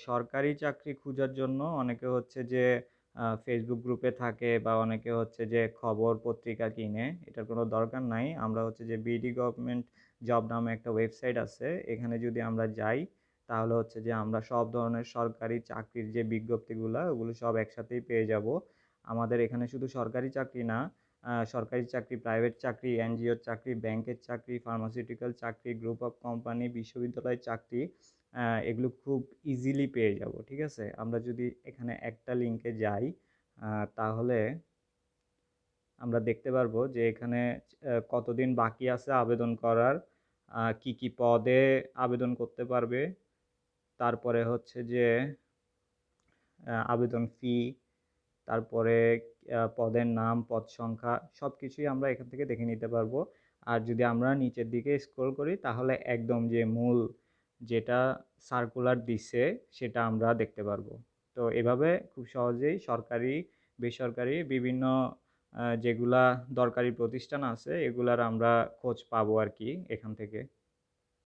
সরকারি চাকরি খোঁজার জন্য অনেকে হচ্ছে যে Facebook গ্রুপে থাকে বা অনেকে হচ্ছে যে খবর পত্রিকা কিনে। এটার কোনো দরকার নাই। আমরা হচ্ছে যে বিডি গভর্নমেন্ট জব নামে একটা ওয়েবসাইট আছে। এখানে যদি আমরা যাই তাহলে হচ্ছে যে আমরা সব ধরনের সরকারি চাকরির যে বিজ্ঞপ্তিগুলা ওগুলো সব একসাথেই পেয়ে যাবো। আমাদের এখানে শুধু সরকারি চাকরি না, সরকারি চাকরি, প্রাইভেট চাকরি, এনজিওর চাকরি, ব্যাংকের চাকরি, ফার্মাসিউটিক্যাল চাকরি, গ্রুপ অফ কোম্পানি, বিশ্ববিদ্যালয়ের চাকরি এগুলো খুব ইজিলি পেয়ে যাব। ঠিক আছে? আমরা যদি এখানে একটা লিঙ্কে যাই তাহলে আমরা দেখতে পারবো যে এখানে কতদিন বাকি আছে আবেদন করার, কি কি পদে আবেদন করতে পারবে, তারপরে হচ্ছে যে আবেদন ফি, তারপরে পদের নাম, পদ সংখ্যা সবকিছুই আমরা এখান থেকে দেখে নিতে পারবো। আর যদি আমরা নিচের দিকে স্ক্রল করি তাহলে একদম যে মূল যেটা সার্কুলার দিছে সেটা আমরা দেখতে পারবো। তো এভাবে খুব সহজেই সরকারি, বেসরকারি বিভিন্ন যেগুলা দরকারি প্রতিষ্ঠান আছে এগুলার আমরা খোঁজ পাবো আরকি এখান থেকে।